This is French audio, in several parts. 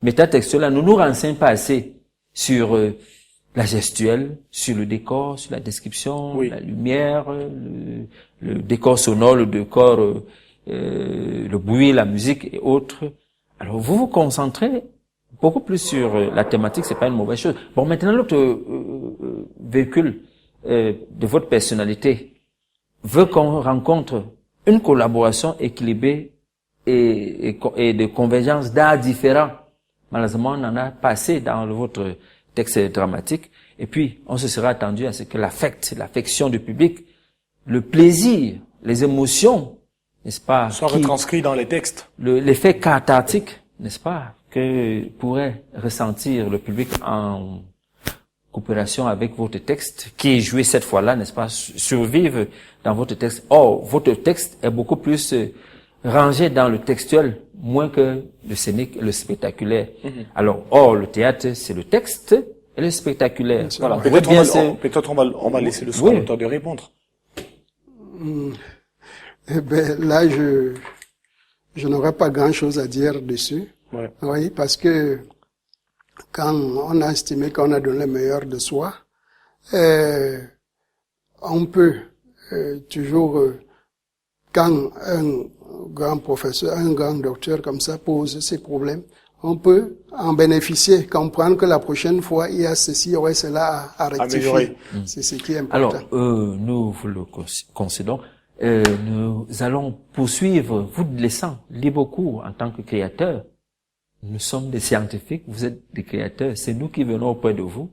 métatextuels-là ne nous renseignent pas assez sur la gestuelle, sur le décor, sur la description, la lumière, le décor sonore, le décor, le bruit, la musique et autres. Alors vous vous concentrez beaucoup plus sur la thématique, c'est pas une mauvaise chose. Bon, maintenant l'autre véhicule de votre personnalité veut qu'on rencontre une collaboration équilibrée et de convergence d'arts différents. Malheureusement, on en a pas assez dans votre texte dramatique. Et puis, on se sera attendu à ce que l'affection du public, le plaisir, les émotions, n'est-ce pas, soit retranscrit dans les textes. L'effet cathartique, n'est-ce pas, que pourrait ressentir le public en coopération avec votre texte, qui est joué cette fois-là, n'est-ce pas, survive dans votre texte. Or, votre texte est beaucoup plus rangé dans le textuel, moins que le scénique, le spectaculaire. Alors, le théâtre, c'est le texte et le spectaculaire. Voilà. Peut-être on va laisser le soin à l'auteur de répondre. Eh ben, là, je n'aurais pas grand-chose à dire dessus. Ouais. Oui, parce que quand on a estimé qu'on a donné le meilleur de soi, on peut toujours, quand un grand professeur, un grand docteur comme ça pose ses problèmes, on peut en bénéficier, comprendre que la prochaine fois, il y a ceci, il y aurait cela à rectifier. C'est ce qui est important. Alors, nous vous le concédons. Nous allons poursuivre, vous laissant libre cours en tant que créateur. Nous sommes des scientifiques, vous êtes des créateurs, c'est nous qui venons auprès de vous.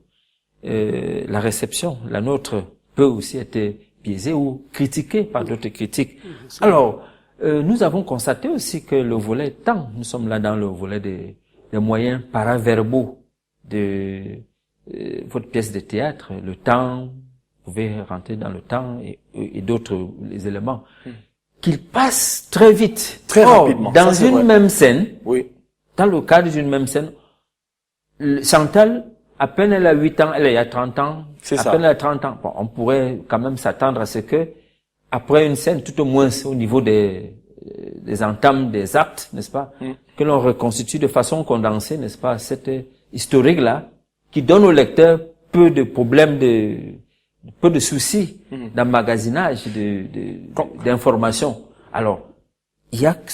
La réception, la nôtre, peut aussi être biaisée ou critiquée par d'autres critiques. Alors, nous avons constaté aussi que le volet temps, nous sommes là dans le volet des moyens paraverbaux de votre pièce de théâtre, le temps, vous pouvez rentrer dans le temps et d'autres les éléments, qu'ils passent très vite. Très rapidement. Dans une même scène, Dans le cadre d'une même scène, Chantal, à peine elle a 8 ans, elle a 30 ans, à peine elle a 30 ans. Bon, on pourrait quand même s'attendre à ce que, après une scène, tout au moins au niveau des entames, des actes, n'est-ce pas, que l'on reconstitue de façon condensée, n'est-ce pas, cette historique-là, qui donne au lecteur peu de problèmes peu de soucis d'emmagasinage d'informations. Alors, il y a